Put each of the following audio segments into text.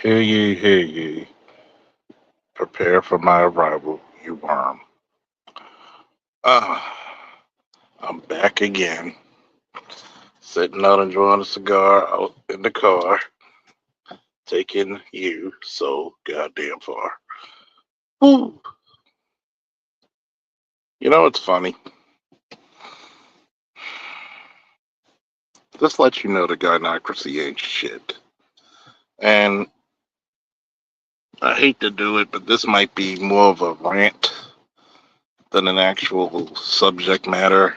Hear ye, prepare for my arrival, you worm. Ah, I'm back again, sitting out enjoying a cigar out in the car, taking you so goddamn far. Woo. You know it's funny? This lets you know the Gynocracy ain't shit. And I hate to do it, but this might be more of a rant than an actual subject matter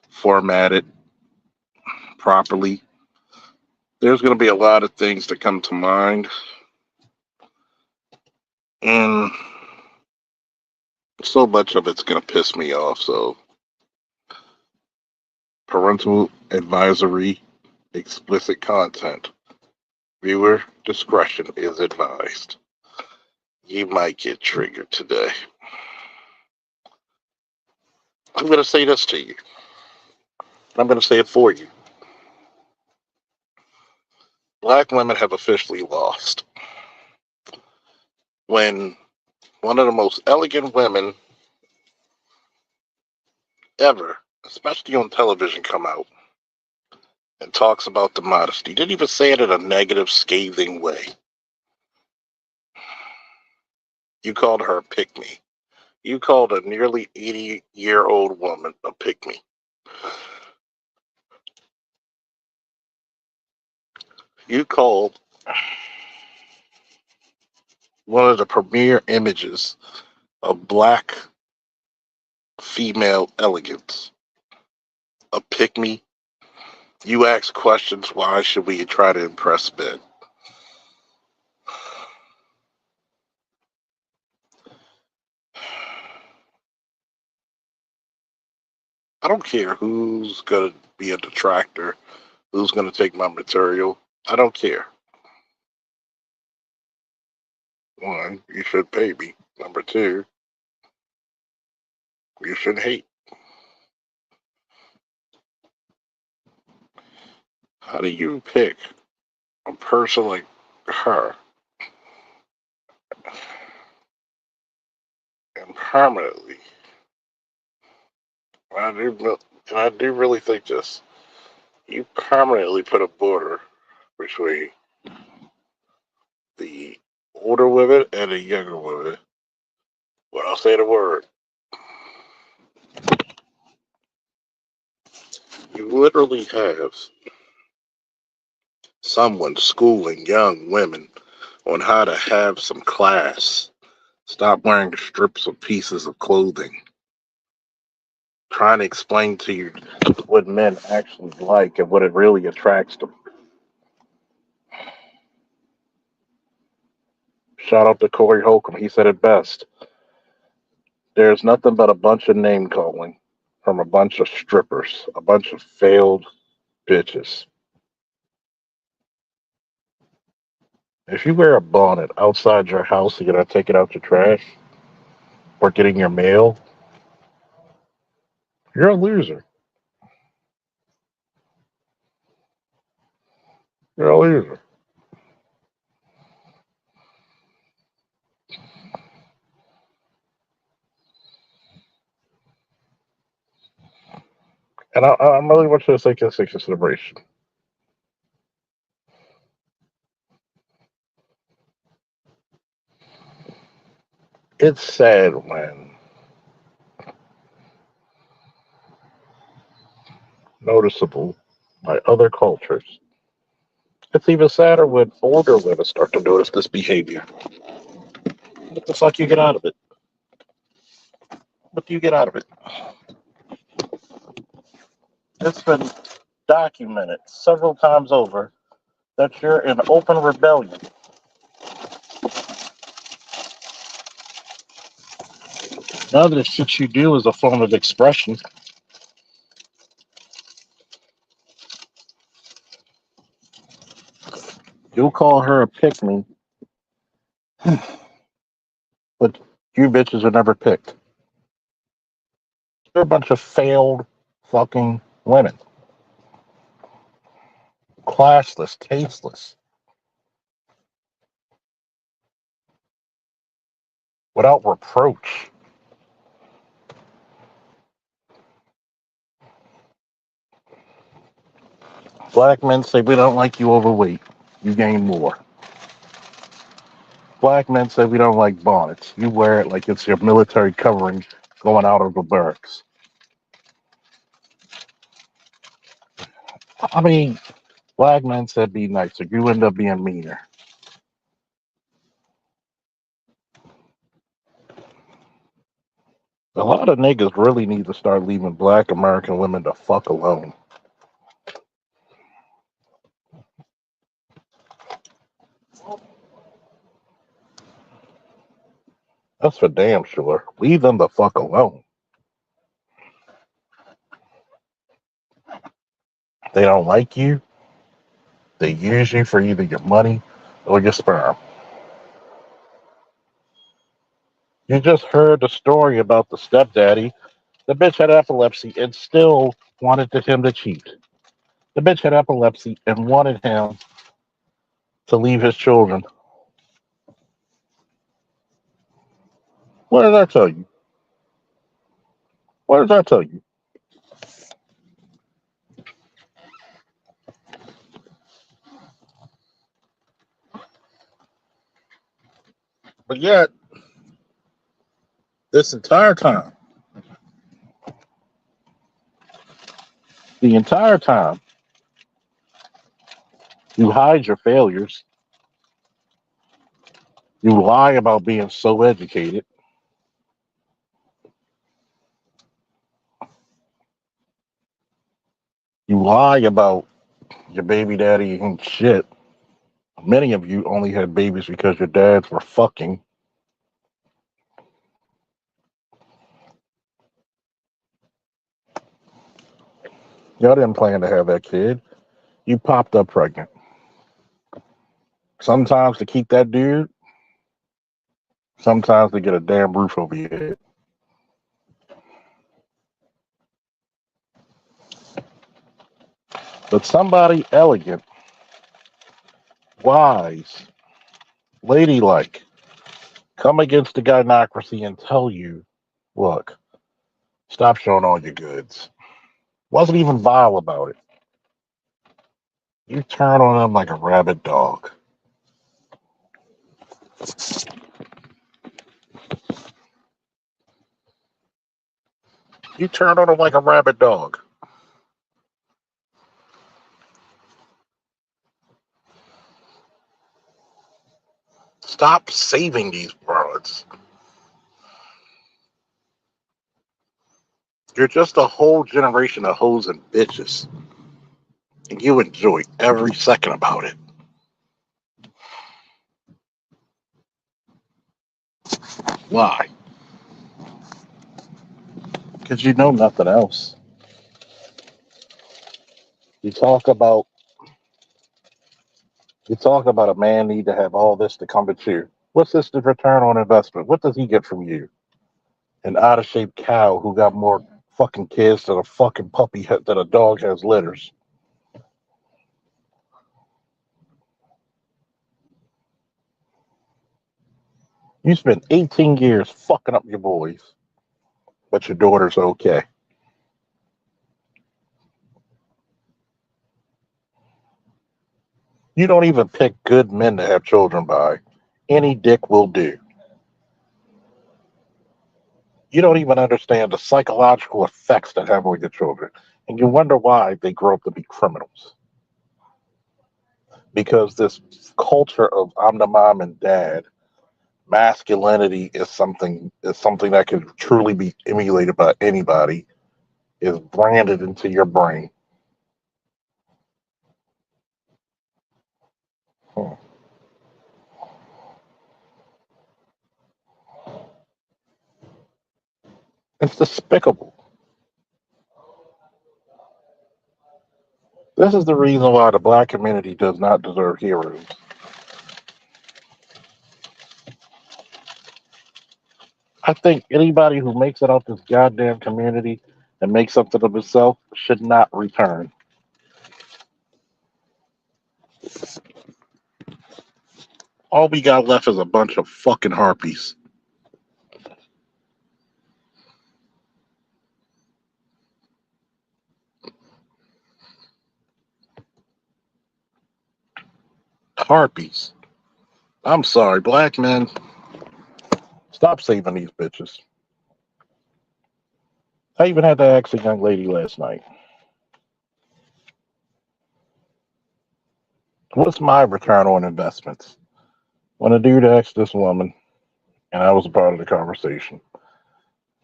formatted properly. There's going to be a lot of things that come to mind, and so much of it's going to piss me off. So, parental advisory, explicit content. Viewer discretion is advised. You might get triggered today. I'm going to say this to you. I'm going to say it for you. Black women have officially lost. When one of the most elegant women ever, especially on television, come out and talks about the modesty, didn't even say it in a negative, scathing way. You called her a pick me. You called a nearly 80-year-old woman a pick me. You called one of the premier images of black female elegance a pick me. You ask questions, why should we try to impress men? I don't care who's going to be a detractor, who's going to take my material. I don't care. One, you should pay me. Number two, you should hate. How do you pick a person like her and permanently? I do really think this. You permanently put a border between the older women and the younger women. When I'll say the word, you literally have someone schooling young women on how to have some class. Stop wearing strips of pieces of clothing. Trying to explain to you what men actually like and what it really attracts them. Shout out to Corey Holcomb. He said it best. There's nothing but a bunch of name calling from a bunch of strippers, a bunch of failed bitches. If you wear a bonnet outside your house and you're not taking out your trash or getting your mail, you're a loser. You're a loser. And I really want you to take this into consideration. It's sad when noticeable by other cultures. It's even sadder when older women start to notice this behavior. What the fuck you get out of it? What do you get out of it? It's been documented several times over that you're in open rebellion. None of the shit you do is a form of expression. You'll call her a pick me, but you bitches are never picked. You're a bunch of failed fucking women. Classless, tasteless. without reproach. Black men say we don't like you overweight. You gain more. Black men say we don't like bonnets. You wear it like it's your military covering going out of the barracks. I mean, black men said be nicer. You end up being meaner. A lot of niggas really need to start leaving black American women the fuck alone. That's for damn sure. Leave them the fuck alone. They don't like you. They use you for either your money or your sperm. You just heard the story about the stepdaddy. The bitch had epilepsy and still wanted him to cheat. The bitch had epilepsy and wanted him to leave his children. What did I tell you? What did I tell you? But yet, this entire time, the entire time, you hide your failures. You lie about being so educated. You lie about your baby daddy and shit. Many of you only had babies because your dads were fucking. Y'all didn't plan to have that kid. You popped up pregnant. Sometimes to keep that dude, sometimes to get a damn roof over your head. But somebody elegant, wise, ladylike, come against the gynocracy and tell you, look, stop showing all your goods. Wasn't even vile about it. You turn on them like a rabid dog. You turn on them like a rabid dog. Stop saving these broads. You're just a whole generation of hoes and bitches. And you enjoy every second about it. Why? Because you know nothing else. You talk about you talk about a man need to have all this to come to you. What's this the return on investment? What does he get from you? An out of shape cow who got more fucking kids than a fucking puppy that a dog has litters. You spent 18 years fucking up your boys, but your daughter's okay. You don't even pick good men to have children by. Any dick will do. You don't even understand the psychological effects that have on your children. And you wonder why they grow up to be criminals. Because this culture of I'm the mom and dad, masculinity is something that can truly be emulated by anybody, is branded into your brain. Hmm. It's despicable. This is the reason why the black community does not deserve heroes. I think anybody who makes it out this goddamn community and makes something of himself should not return. All we got left is a bunch of fucking harpies. Harpies. I'm sorry, black men. Stop saving these bitches. I even had to ask a young lady last night, what's my return on investments? When a dude asked this woman, and I was a part of the conversation,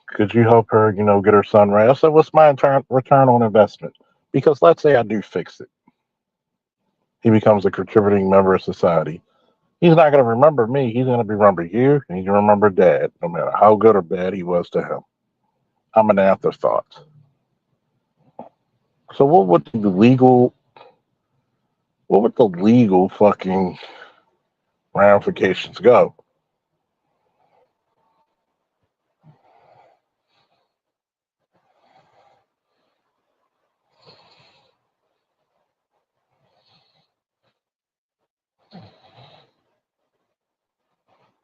could you help her, get her son right? I said, what's my return on investment? Because let's say I do fix it. He becomes a contributing member of society. He's not going to remember me. He's going to remember you, and he's going to remember dad, no matter how good or bad he was to him. I'm an afterthought. So what would the legal fucking ramifications go?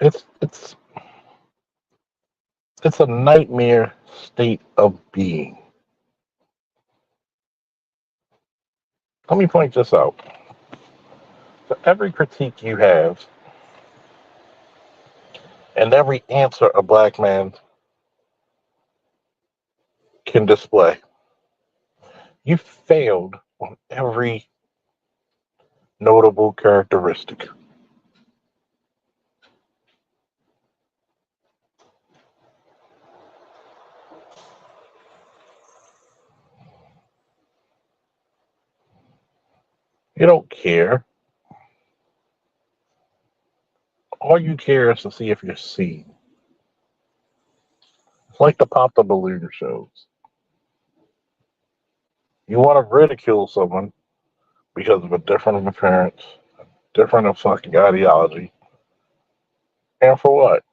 It's it's it's a nightmare state of being. Let me point this out. For every critique you have and every answer a black man can display, you failed on every notable characteristic. You don't care. All you care is to see if you're seen. It's like the pop the balloon shows. You want to ridicule someone because of a different appearance, different of fucking ideology, and for what?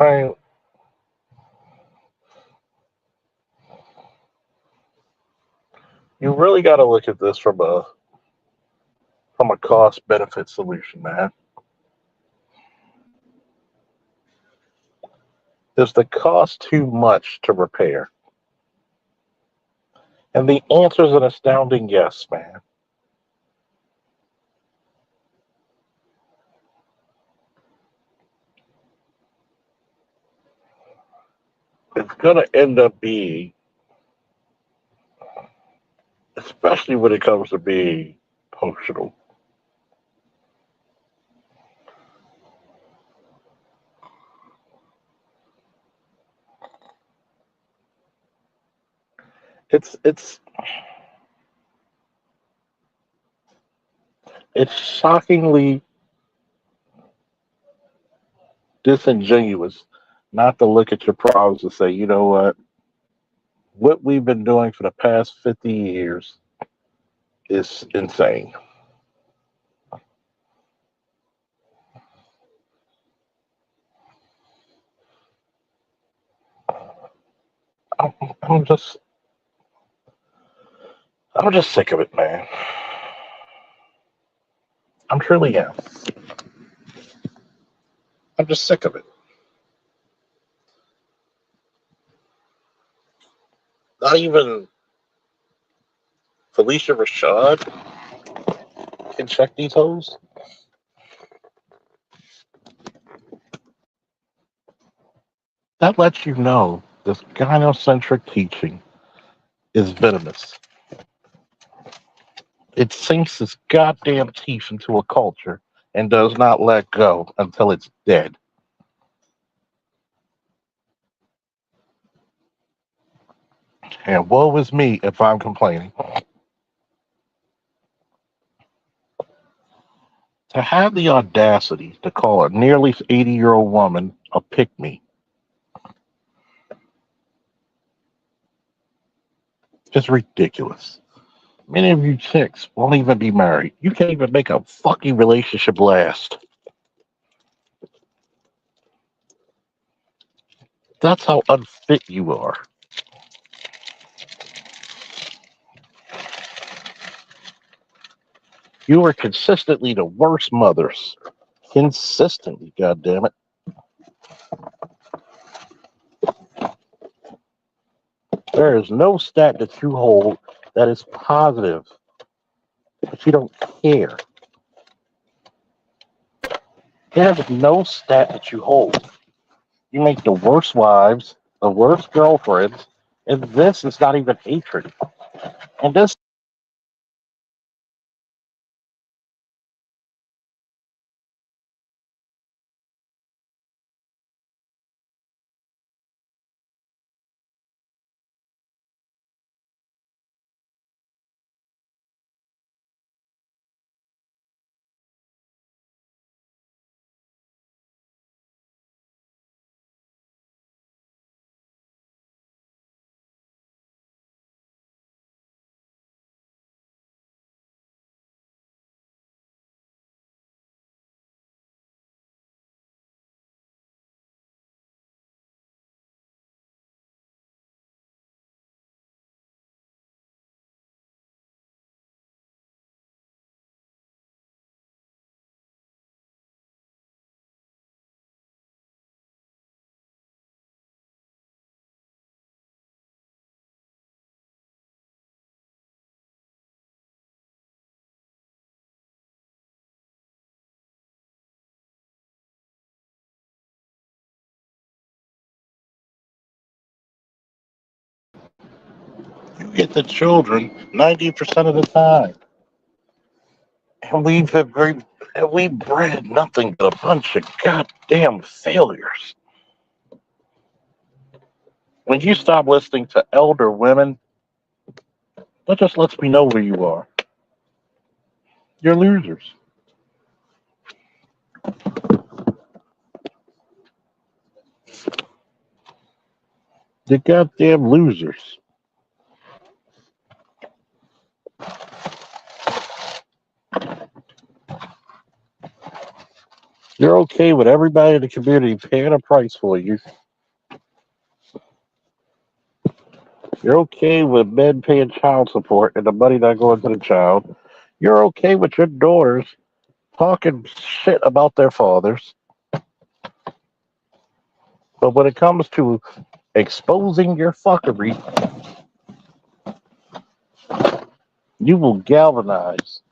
I mean, you really got to look at this from a cost benefit solution, man. Is the cost too much to repair? And the answer is an astounding yes, man. It's going to end up being, especially when it comes to being functional, it's it's shockingly disingenuous not to look at your problems and say, you know what we've been doing for the past 50 years is insane. I'm, I'm just I'm just sick of it, man. I'm truly am. I'm just sick of it. Not even Phylicia Rashad can check these hoes. That lets you know this gynocentric teaching is venomous. It sinks its goddamn teeth into a culture and does not let go until it's dead. And woe is me if I'm complaining. To have the audacity to call a nearly 80-year-old woman a pick me is ridiculous. Many of you chicks won't even be married. You can't even make a fucking relationship last. That's how unfit you are. You are consistently the worst mothers. Consistently, goddammit. There is no stat that you hold that is positive, but you don't care. There is no stat that you hold. You make the worst wives, the worst girlfriends, and this is not even hatred. And this you get the children 90% of the time. And we bred nothing but a bunch of goddamn failures. When you stop listening to elder women, that just lets me know where you are. You're losers. You're goddamn losers. You're okay with everybody in the community paying a price for you. You're okay with men paying child support and the money not going to the child. You're okay with your daughters talking shit about their fathers. But when it comes to exposing your fuckery, you will galvanize.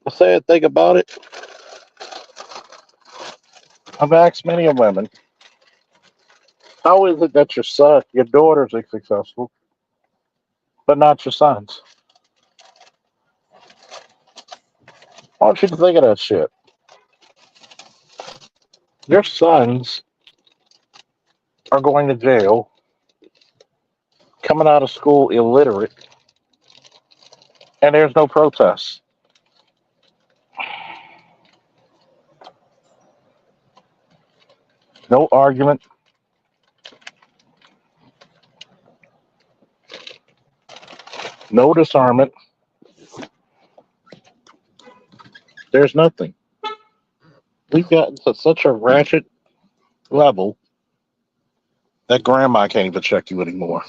The sad thing about it, I've asked many of women, how is it that your daughters are successful, but not your sons? I want you to think of that shit. Your sons are going to jail, coming out of school illiterate, and there's no protests. No argument. No disarmament. There's nothing. We've gotten to such a ratchet level that grandma can't even check you anymore.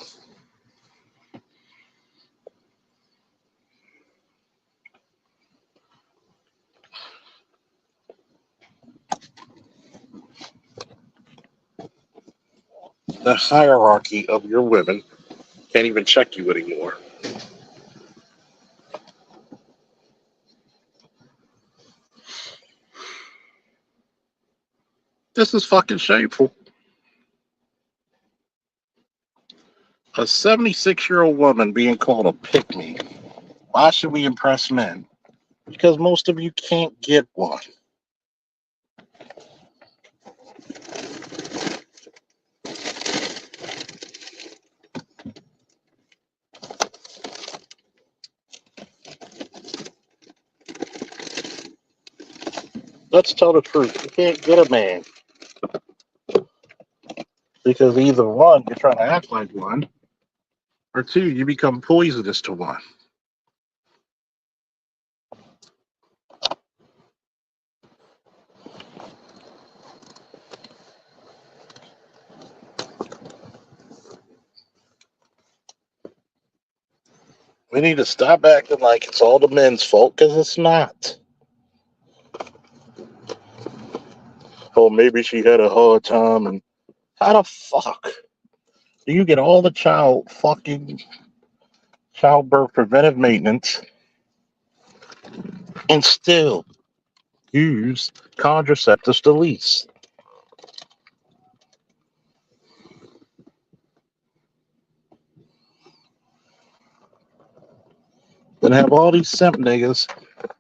The hierarchy of your women can't even check you anymore. This is fucking shameful. A 76-year-old woman being called a pick me. Why should we impress men? Because most of you can't get one. Let's tell the truth. You can't get a man. Because either one, you're trying to act like one, or two, you become poisonous to one. We need to stop acting like it's all the men's fault, because it's not. Oh, maybe she had a hard time. And how the fuck do you get all the childbirth preventive maintenance and still use contraceptives to lease? Then have all these simp niggas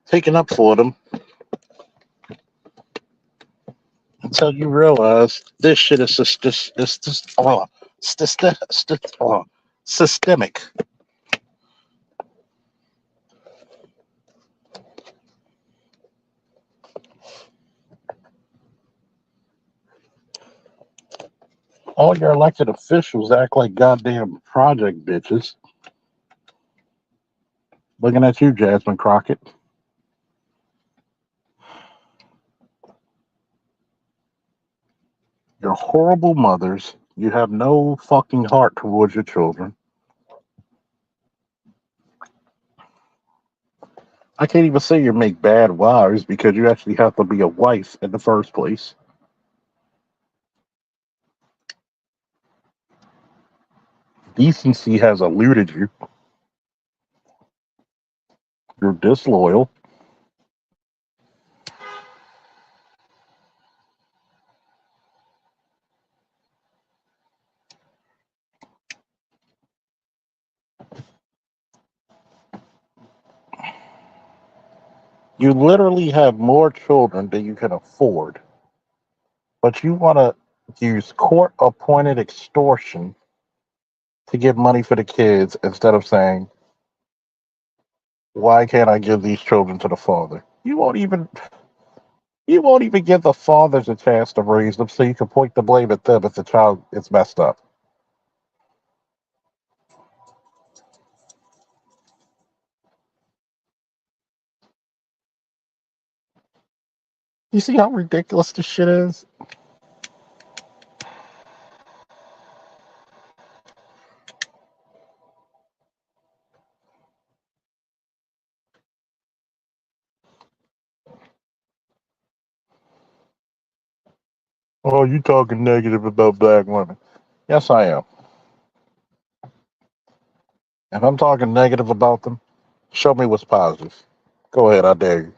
taking up for them until you realize this shit is systemic. All your elected officials act like goddamn project bitches. Looking at you, Jasmine Crockett. You're horrible mothers. You have no fucking heart towards your children. I can't even say you make bad wives because you actually have to be a wife in the first place. Decency has eluded you. You're disloyal. You literally have more children than you can afford, but you want to use court appointed extortion to get money for the kids instead of saying, why can't I give these children to the father? You won't even give the fathers a chance to raise them so you can point the blame at them if the child is messed up. You see how ridiculous this shit is? Oh, you talking negative about black women. Yes, I am. If I'm talking negative about them, show me what's positive. Go ahead, I dare you.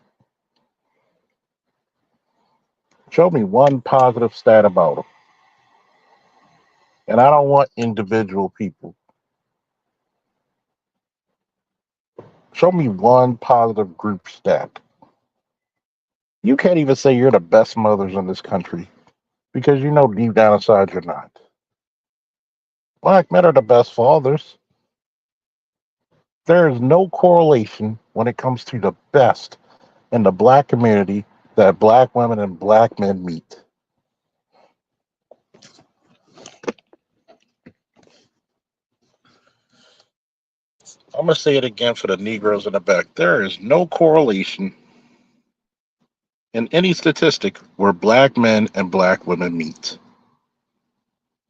Show me one positive stat about them. And I don't want individual people. Show me one positive group stat. You can't even say you're the best mothers in this country because you know deep down inside you're not. Black men are the best fathers. There is no correlation when it comes to the best in the black community that black women and black men meet. I'm going to say it again for the Negroes in the back. There is no correlation in any statistic where black men and black women meet.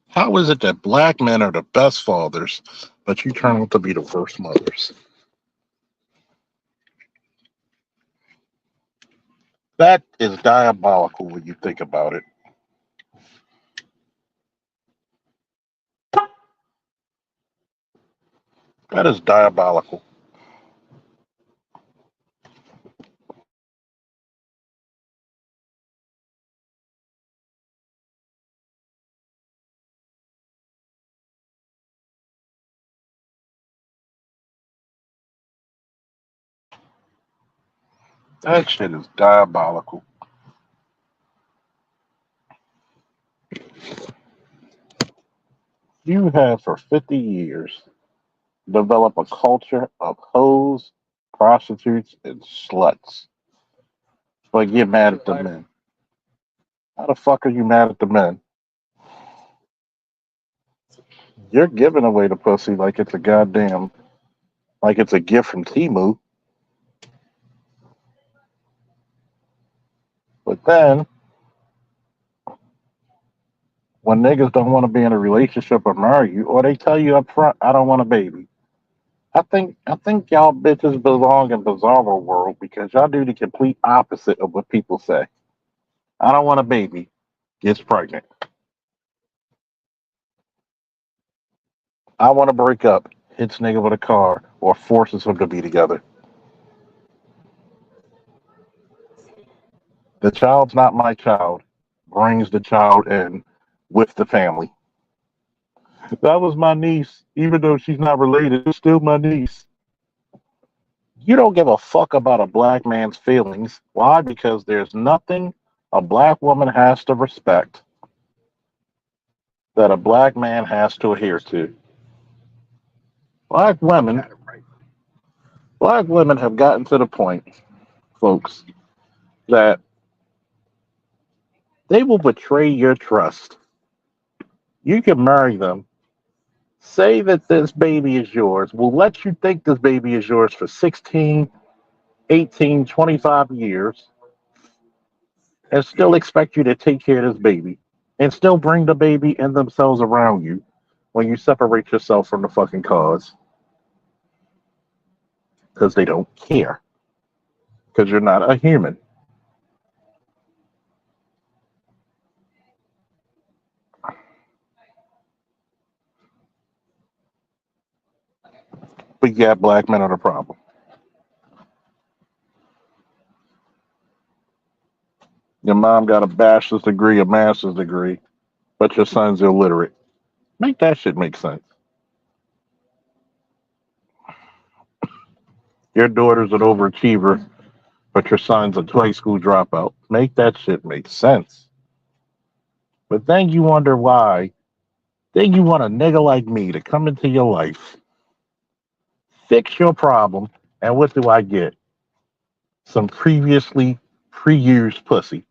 How is it that black men are the best fathers, but you turn out to be the worst mothers? That is diabolical when you think about it. That is diabolical. That shit is diabolical. You have for 50 years developed a culture of hoes, prostitutes, and sluts. But get mad at the men. How the fuck are you mad at the men? You're giving away the pussy like it's a goddamn, like it's a gift from Timu. But then, when niggas don't want to be in a relationship or marry you, or they tell you up front, I don't want a baby. I think y'all bitches belong in bizarro world because y'all do the complete opposite of what people say. I don't want a baby. gets pregnant. I want to break up, hits nigga with a car, or forces them to be together. The child's not my child, brings the child in with the family. That was my niece, even though she's not related, it's still my niece. You don't give a fuck about a black man's feelings. Why? Because there's nothing a black woman has to respect that a black man has to adhere to. Black women, black women have gotten to the point, folks, that they will betray your trust. You can marry them, say that this baby is yours, will let you think this baby is yours for 16, 18, 25 years, and still expect you to take care of this baby, and still bring the baby and themselves around you when you separate yourself from the fucking cause because they don't care because you're not a human. But yeah, black men are the problem. Your mom got a bachelor's degree, a master's degree, but your son's illiterate. Make that shit make sense. Your daughter's an overachiever, but your son's a high school dropout. Make that shit make sense. But then you wonder why. Then you want a nigga like me to come into your life, fix your problem, and what do I get? Some previously pre-used pussy.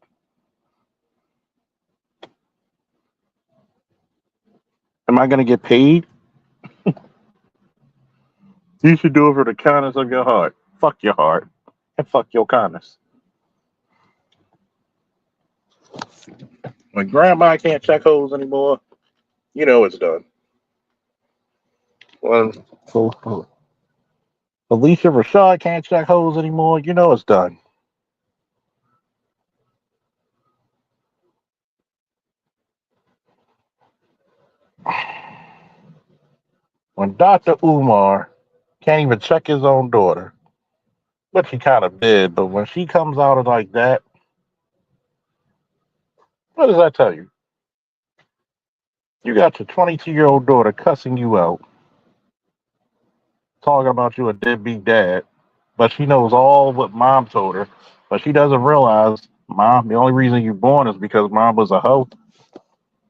Am I gonna get paid? You should do it for the kindness of your heart. Fuck your heart. And fuck your kindness. When grandma can't check holes anymore, you know it's done. When Phylicia Rashad can't check holes anymore, you know it's done. When Dr. Umar can't even check his own daughter, which he kind of did, but when she comes out like that, what does that tell you? You got your 22-year-old daughter cussing you out, talking about you a deadbeat dad, but she knows all what mom told her, but she doesn't realize, mom, the only reason you born is because mom was a hoe.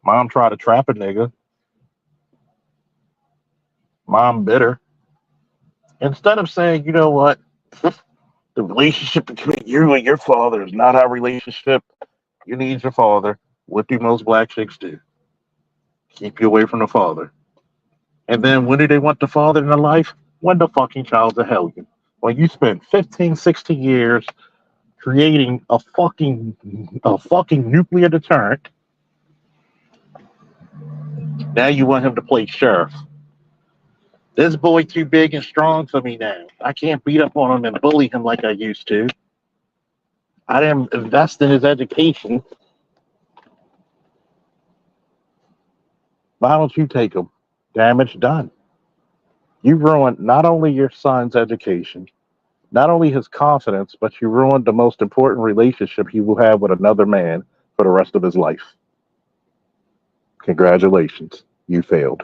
Mom tried to trap a nigga. Mom bitter. Instead of saying, you know what, the relationship between you and your father is not our relationship. You need your father. What do most black chicks do? Keep you away from the father. And then when do they want the father in their life? When the fucking child's a hellion. When you spend 15, 60 years creating a fucking nuclear deterrent, now you want him to play sheriff. This boy too big and strong for me now. I can't beat up on him and bully him like I used to. I didn't invest in his education. Why don't you take him? Damage done. You ruined not only your son's education, not only his confidence, but you ruined the most important relationship he will have with another man for the rest of his life. Congratulations, you failed.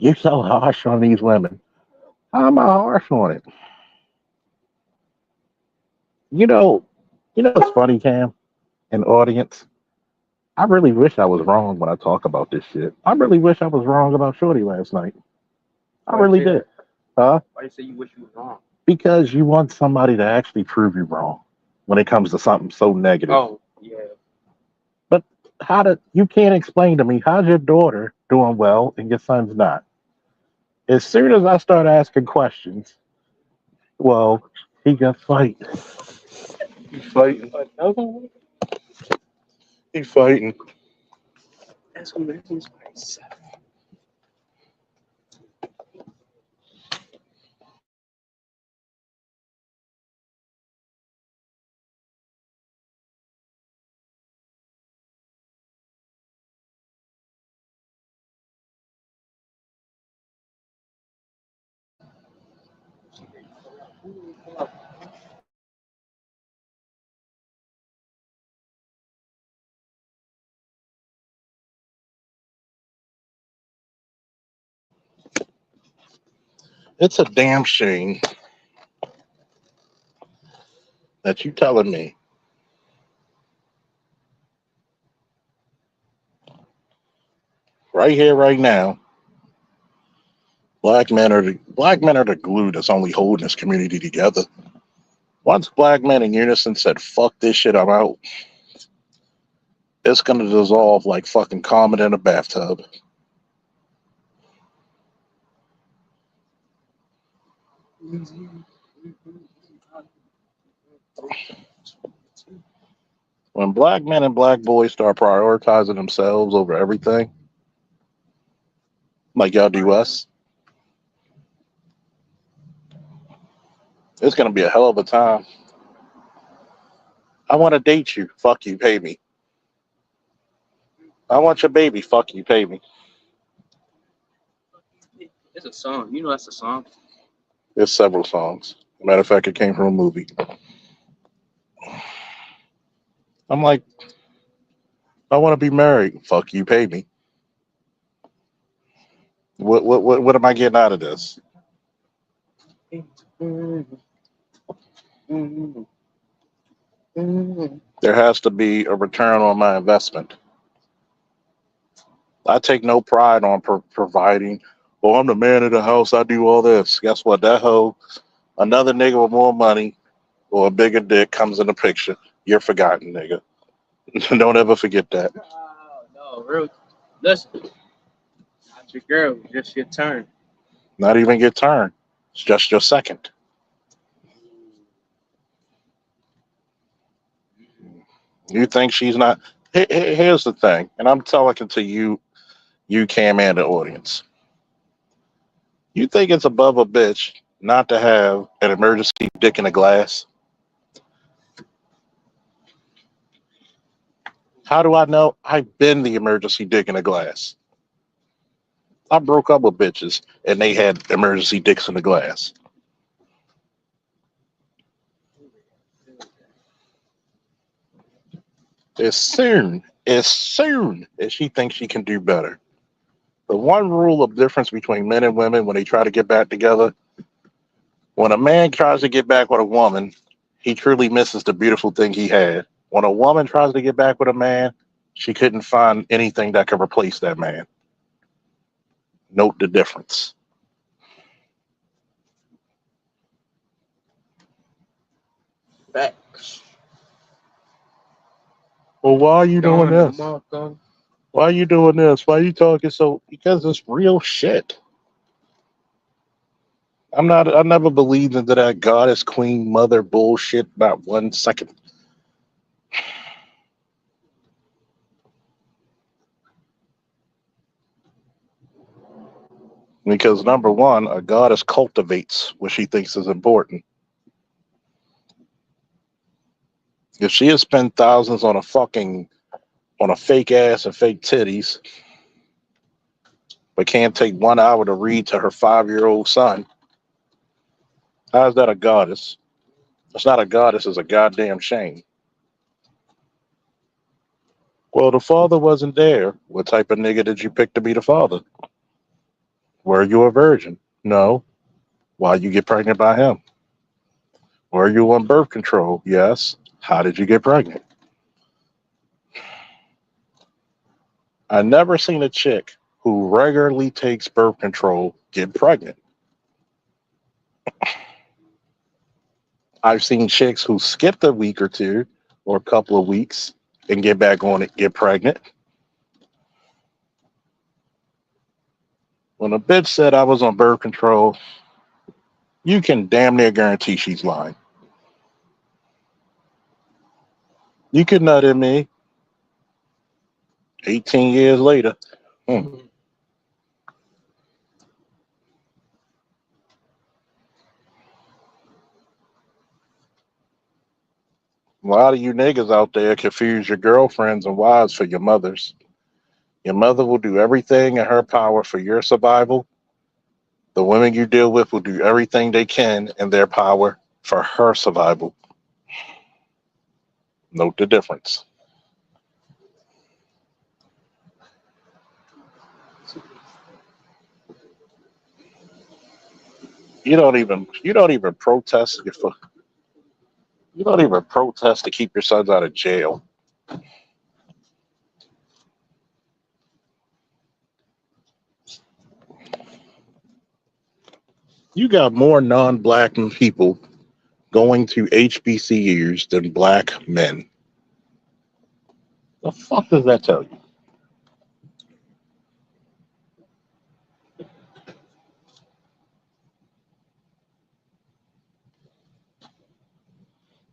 You're so harsh on these women. How am I harsh on it? You know, it's funny, Cam, and audience. I really wish I was wrong when I talk about this shit. I really wish I was wrong about Shorty last night. I really did. Huh? Why do you say you wish you were wrong? Because you want somebody to actually prove you wrong when it comes to something so negative. Oh, yeah. But you can't explain to me how's your daughter doing well and your son's not? As soon as I start asking questions, well, he got fight. He's fighting. Another one? He's fighting. That's what it is. It's a damn shame that you telling me right here, right now, black men are the glue that's only holding this community together. Once black men in unison said, "Fuck this shit, I'm out," it's gonna dissolve like fucking Comet in a bathtub. When black men and black boys start prioritizing themselves over everything, like y'all do us, it's gonna be a hell of a time. I want to date you. Fuck you, pay me. I want your baby. Fuck you, pay me. It's a song. You know that's a song. There's several songs. Matter of fact, it came from a movie. I'm like, I want to be married. Fuck you, pay me. What am I getting out of this? There has to be a return on my investment. I take no pride on providing. Oh, I'm the man of the house. I do all this. Guess what? That hoe, another nigga with more money or a bigger dick comes in the picture. You're forgotten, nigga. Don't ever forget that. Oh, no, real. Listen, not your girl. Just your turn. Not even your turn. It's just your second. You think she's not? Here's the thing, and I'm telling it to you, you Cam and the audience. You think it's above a bitch not to have an emergency dick in a glass? How do I know? I've been the emergency dick in a glass. I broke up with bitches and they had emergency dicks in the glass. As soon as she thinks she can do better. The one rule of difference between men and women when they try to get back together, when a man tries to get back with a woman, he truly misses the beautiful thing he had. When a woman tries to get back with a man, she couldn't find anything that could replace that man. Note the difference. Facts. Well, why are you doing Gone, no this? more gone. Why are you doing this? Why are you talking so? Because it's real shit. I never believed into that goddess, queen, mother bullshit, not 1 second. Because number one, a goddess cultivates what she thinks is important. If she has spent thousands on a fake ass and fake titties, but can't take 1 hour to read to her 5-year-old son, how's that a goddess? It's not a goddess, it's a goddamn shame. Well, the father wasn't there. What type of nigga did you pick to be the father? Were you a virgin? No. Why you get pregnant by him? Were you on birth control? Yes. How did you get pregnant? I never seen a chick who regularly takes birth control get pregnant. I've seen chicks who skipped a week or two or a couple of weeks and get back on it, get pregnant. When a bitch said I was on birth control, you can damn near guarantee she's lying. You could nut in me 18 years later. Hmm. A lot of you niggas out there confuse your girlfriends and wives for your mothers. Your mother will do everything in her power for your survival. The women you deal with will do everything they can in their power for her survival. Note the difference. You don't even protest you don't even protest to keep your sons out of jail. You got more non-black people going to HBCUs than black men. The fuck does that tell you?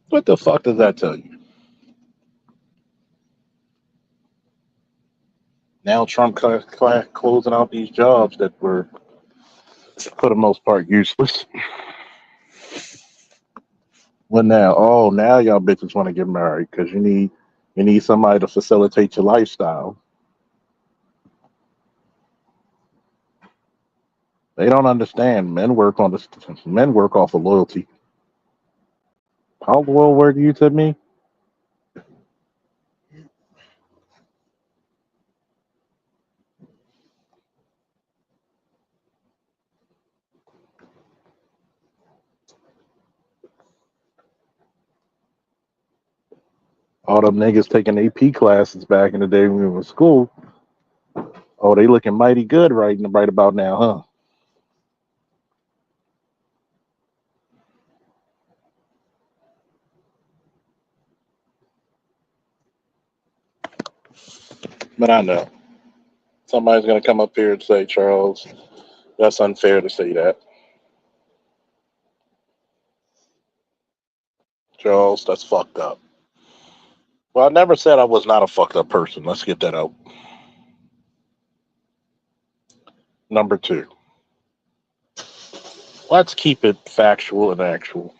What the fuck does that tell you? Now Trump closing out these jobs that were, for the most part, useless. Well, now, oh, now y'all bitches want to get married because you need somebody to facilitate your lifestyle. They don't understand. Men work off of loyalty. How loyal were you to me? All them niggas taking AP classes back in the day when we were in school. Oh, they looking mighty good right about now, huh? But I know somebody's gonna come up here and say, Charles, that's unfair to say that. Charles, that's fucked up. Well, I never said I was not a fucked up person. Let's get that out. Number two, let's keep it factual and actual.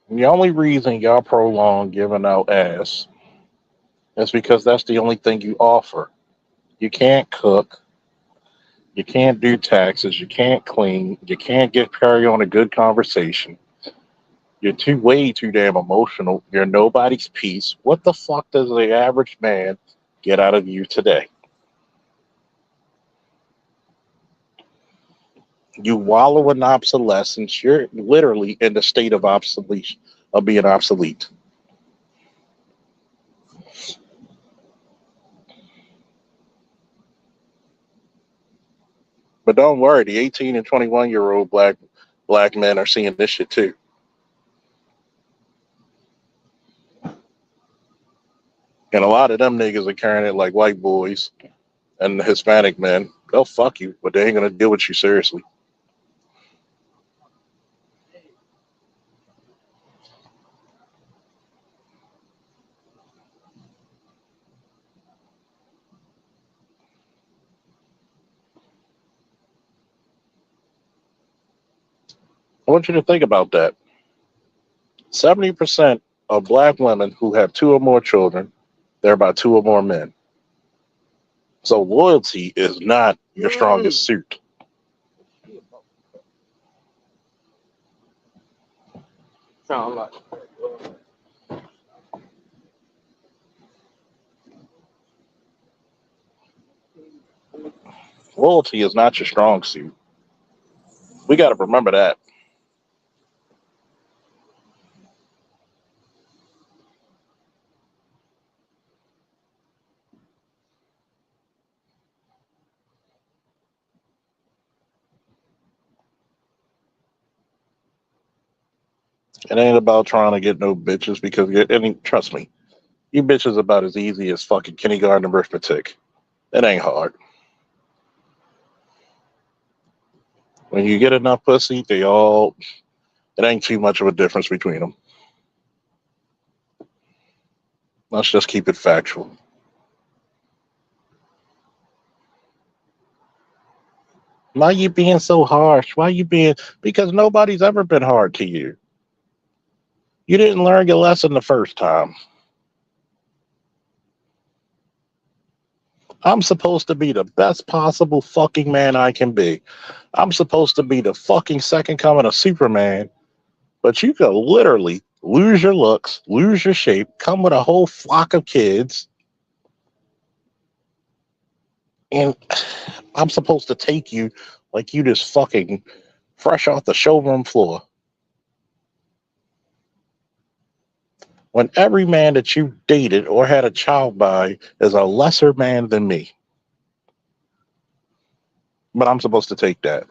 The only reason y'all prolong giving out ass is because that's the only thing you offer. You can't cook. You can't do taxes. You can't clean. You can't carry on a good conversation. You're way too damn emotional. You're nobody's piece. What the fuck does the average man get out of you today? You wallow in obsolescence. You're literally in the state of obsolete, of being obsolete. But don't worry, the 18 and 21-year-old black men are seeing this shit too. And a lot of them niggas are carrying it like white boys and Hispanic men. They'll fuck you, but they ain't gonna deal with you seriously. I want you to think about that. 70% of black women who have two or more children, they're by two or more men. So loyalty is not your strongest suit. Sound like Loyalty is not your strong suit. We got to remember that. It ain't about trying to get no bitches because trust me, you bitches about as easy as fucking kindergarten arithmetic. It ain't hard. When you get enough pussy, it ain't too much of a difference between them. Let's just keep it factual. Why you being so harsh? Why you being? Because nobody's ever been hard to you. You didn't learn your lesson the first time. I'm supposed to be the best possible fucking man I can be. I'm supposed to be the fucking second coming of Superman, but you could literally lose your looks, lose your shape, come with a whole flock of kids, and I'm supposed to take you like you just fucking fresh off the showroom floor. When every man that you dated or had a child by is a lesser man than me. But I'm supposed to take that.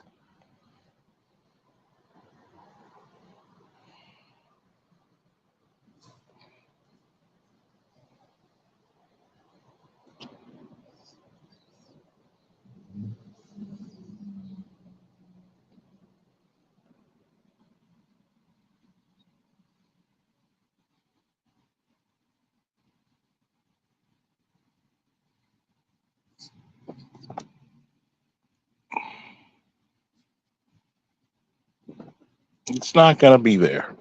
It's not going to be there.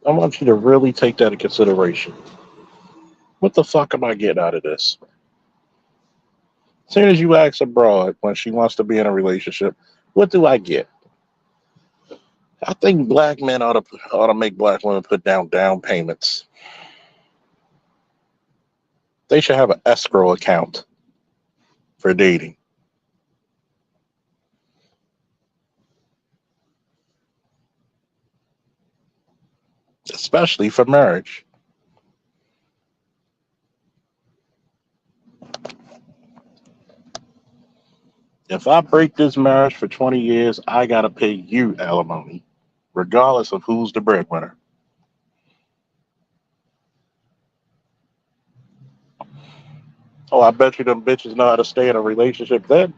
I want you to really take that into consideration. What the fuck am I getting out of this? As soon as you ask a broad when she wants to be in a relationship, what do I get? I think black men ought to make black women put down payments. They should have an escrow account for dating, especially for marriage. If I break this marriage for 20 years, I gotta pay you alimony, regardless of who's the breadwinner. Oh, I bet you them bitches know how to stay in a relationship then.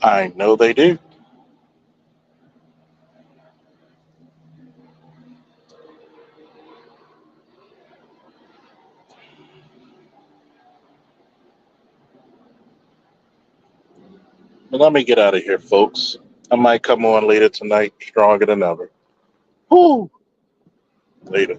I know they do. But let me get out of here, folks. I might come on later tonight, stronger than ever. Whoo! Later.